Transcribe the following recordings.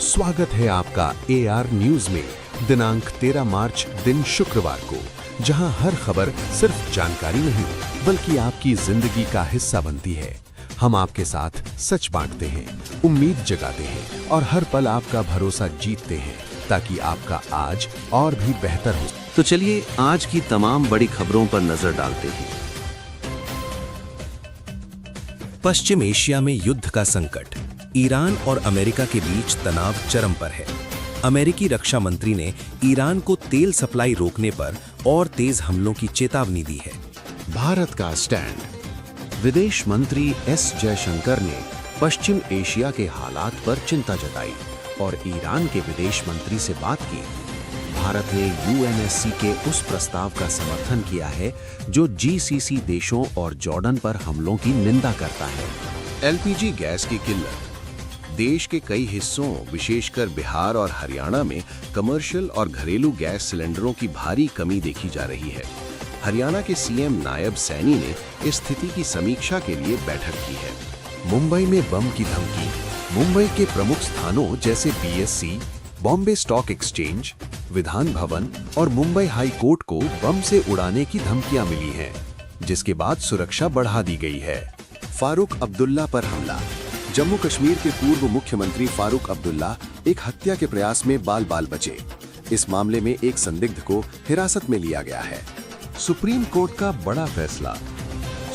स्वागत है आपका AR न्यूज में। दिनांक 13 मार्च दिन शुक्रवार को, जहां हर खबर सिर्फ जानकारी नहीं बल्कि आपकी जिंदगी का हिस्सा बनती है। हम आपके साथ सच बांटते हैं, उम्मीद जगाते हैं और हर पल आपका भरोसा जीतते हैं ताकि आपका आज और भी बेहतर हो। तो चलिए आज की तमाम बड़ी खबरों पर नजर डालते हैं। पश्चिम एशिया में युद्ध का संकट, ईरान और अमेरिका के बीच तनाव चरम पर है। अमेरिकी रक्षा मंत्री ने ईरान को तेल सप्लाई रोकने पर और तेज हमलों की चेतावनी दी है। भारत का स्टैंड। विदेश मंत्री एस जयशंकर ने पश्चिम एशिया के हालात पर चिंता जताई और ईरान के विदेश मंत्री से बात की। भारत ने UNSC के उस प्रस्ताव का समर्थन किया है जो GCC देशों और जॉर्डन पर हमलों की निंदा करता है। LPG गैस की किल्लत। देश के कई हिस्सों विशेषकर बिहार और हरियाणा में कमर्शियल और घरेलू गैस सिलेंडरों की भारी कमी देखी जा रही है। हरियाणा के CM नायब सैनी ने इस स्थिति की समीक्षा के लिए बैठक की है। मुंबई में बम की धमकी। मुंबई के प्रमुख स्थानों जैसे BSC, Bombay stock exchange, Vidhan Bhavan और मुंबई हाई कोर्ट को बम से उड़ाने की धमकियां मिली हैं, जिसके बाद सुरक्षा बढ़ा दी गई है। फारूक अब्दुल्ला पर हमला। जम्मू कश्मीर के पूर्व मुख्यमंत्री फारूक अब्दुल्ला एक हत्या के प्रयास में बाल बाल बचे। इस मामले में एक संदिग्ध को हिरासत में लिया गया है। सुप्रीम कोर्ट का बड़ा फैसला।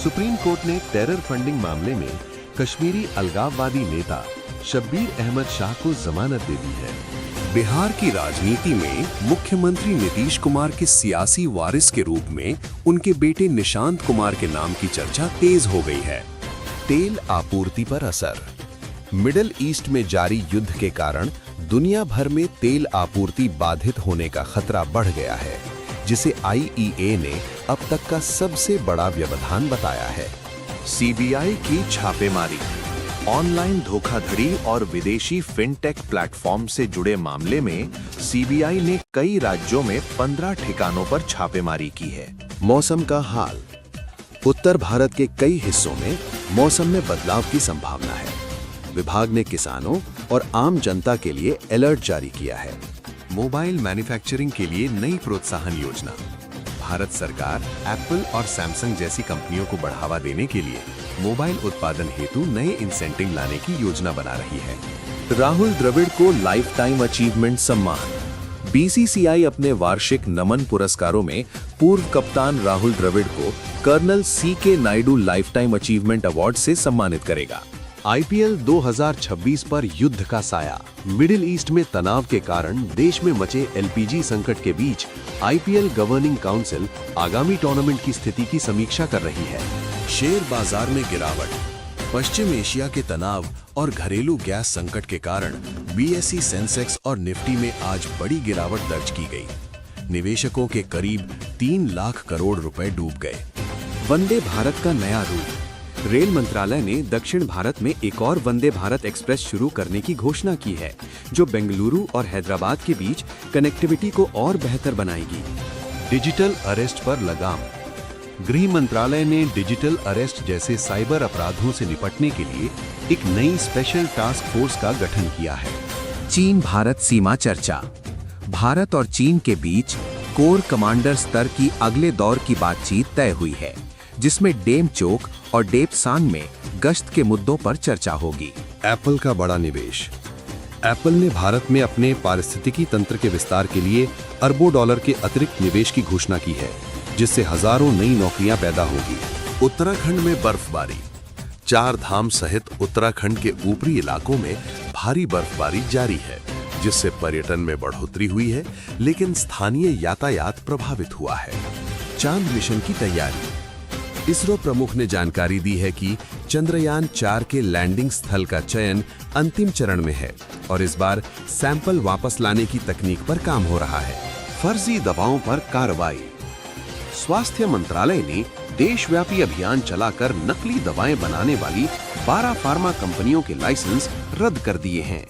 सुप्रीम कोर्ट ने टेरर फंडिंग मामले में कश्मीरी अलगाववादी नेता शब्बीर अहमद शाह को जमानत दे दी है। बिहार की राजनीति में मुख्यमंत्री नीतीश कुमार के सियासी वारिस के रूप में उनके बेटे निशांत कुमार के नाम की चर्चा तेज हो गई है। तेल आपूर्ति पर असर। मिडिल ईस्ट में जारी युद्ध के कारण दुनिया भर में तेल आपूर्ति बाधित होने का खतरा बढ़ गया है, जिसे IEA ने अब तक का सबसे बड़ा व्यवधान बताया है। CBI की छापेमारी। ऑनलाइन धोखाधड़ी और विदेशी फिनटेक प्लेटफॉर्म से जुड़े मामले में CBI ने कई राज्यों में 15 ठिकानों पर छापेमारी की है। मौसम का हाल। उत्तर भारत के कई हिस्सों में मौसम में बदलाव की संभावना है। विभाग ने किसानों और आम जनता के लिए अलर्ट जारी किया है। मोबाइल मैन्युफैक्चरिंग के लिए नई प्रोत्साहन योजना। भारत सरकार एप्पल और सैमसंग जैसी कंपनियों को बढ़ावा देने के लिए मोबाइल उत्पादन हेतु नए इंसेंटिव लाने की योजना बना रही है। राहुल द्रविड़ को लाइफ टाइम अचीवमेंट सम्मान। BCCI अपने वार्षिक नमन पुरस्कारों में पूर्व कप्तान राहुल द्रविड़ को colonel CK Naidu life time achievement award से सम्मानित करेगा। IPL 2026 पर युद्ध का साया। मिडिल ईस्ट में तनाव के कारण देश में मचे LPG संकट के बीच IPL गवर्निंग काउंसिल आगामी टूर्नामेंट की स्थिति की समीक्षा कर रही है। शेयर बाजार में गिरावट। पश्चिम एशिया के तनाव और घरेलू गैस संकट के कारण BSE सेंसेक्स और निफ्टी में आज बड़ी गिरावट दर्ज की गई। निवेशकों के करीब 3 लाख करोड़ रुपए डूब गए। वंदे भारत का नया रूप। रेल मंत्रालय ने दक्षिण भारत में एक और वंदे भारत एक्सप्रेस शुरू करने की घोषणा की है, जो बेंगलुरु और हैदराबाद के बीच कनेक्टिविटी को और बेहतर बनाएगी। डिजिटल अरेस्ट पर लगाम। गृह मंत्रालय ने डिजिटल अरेस्ट जैसे साइबर अपराधों से निपटने के लिए एक नई स्पेशल टास्क फोर्स का गठन किया है। चीन भारत सीमा चर्चा। भारत और चीन के बीच कोर कमांडर स्तर की अगले दौर की बातचीत तय हुई है, जिसमें डेमचोक और डेपसांग में गश्त के मुद्दों पर चर्चा होगी। एप्पल का बड़ा निवेश। एप्पल ने भारत में अपने पारिस्थितिकी तंत्र के विस्तार के लिए अरबों डॉलर के अतिरिक्त निवेश की घोषणा की है, जिससे हजारों नई नौकरियां पैदा होगी। उत्तराखंड में बर्फबारी। 4 धाम सहित उत्तराखंड के ऊपरी इलाकों में भारी बर्फबारी जारी है, जिससे पर्यटन में बढ़ोतरी हुई है, लेकिन स्थानीय यातायात प्रभावित हुआ है। चांद मिशन की तैयारी। इसरो प्रमुख ने जानकारी दी है कि चंद्रयान 4 के लैंडिंग स्थल का चयन अंतिम चरण में है और इस बार सैंपल वापस लाने की तकनीक पर काम हो रहा है। फर्जी दवाओं पर कार्रवाई। स्वास्थ्य मंत्रालय ने देशव्यापी अभियान चलाकर नकली दवाएं बनाने वाली 12 फार्मा कंपनियों के लाइसेंस रद्द कर दिए हैं।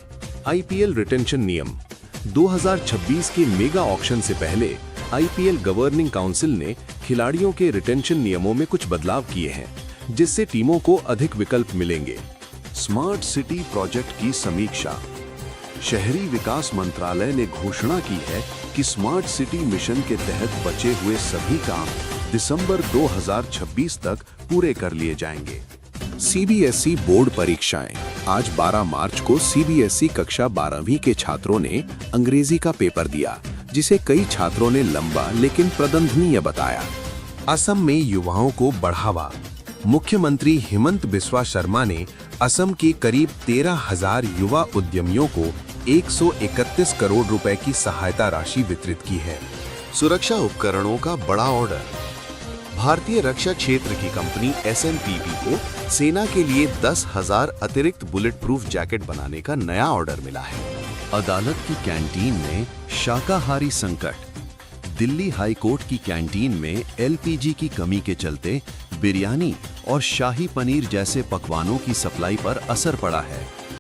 IPL रिटेंशन नियम। 2026 के मेगा ऑक्शन से पहले IPL गवर्निंग काउंसिल ने खिलाड़ियों के रिटेंशन नियमों में कुछ बदलाव किए हैं, जिससे टीमों को अधिक विकल्प मिलेंगे। स्मार्ट सिटी प्रोजेक्ट की समीक्षा। शहरी विकास मंत्रालय ने घोषणा की है कि स्मार्ट सिटी मिशन के तहत बचे हुए सभी काम दिसंबर 2026 तक पूरे कर लिए जाएंगे। सीबीएसई बोर्ड परीक्षाएं। आज 12 मार्च को सीबीएसई कक्षा 12वीं के छात्रों ने अंग्रेजी का पेपर दिया, जिसे कई छात्रों ने लंबा लेकिन प्रदंधनीय बताया। असम में युवाओं को बढ़ावा। मुख्यमंत्री हिमंत बिस्वा शर्मा ने असम के करीब 13,000 युवा उद्यमियों को 131 करोड़ रुपए की सहायता राशि वितरित की है। सुरक्षा उपकरणों का बड़ा ऑर्डर। भारतीय रक्षा क्षेत्र की कंपनी SMPP को सेना के लिए 10,000 अतिरिक्त बुलेट प्रूफ जैकेट बनाने का नया ऑर्डर मिला है। अदालत की कैंटीन में शाकाहारी संकट। दिल्ली हाई कोर्ट की कैंटीन में LPG की कमी के चलते बिरयानी और शाही पनीर जैसे पकवानों की सप्लाई पर असर पड़ा है।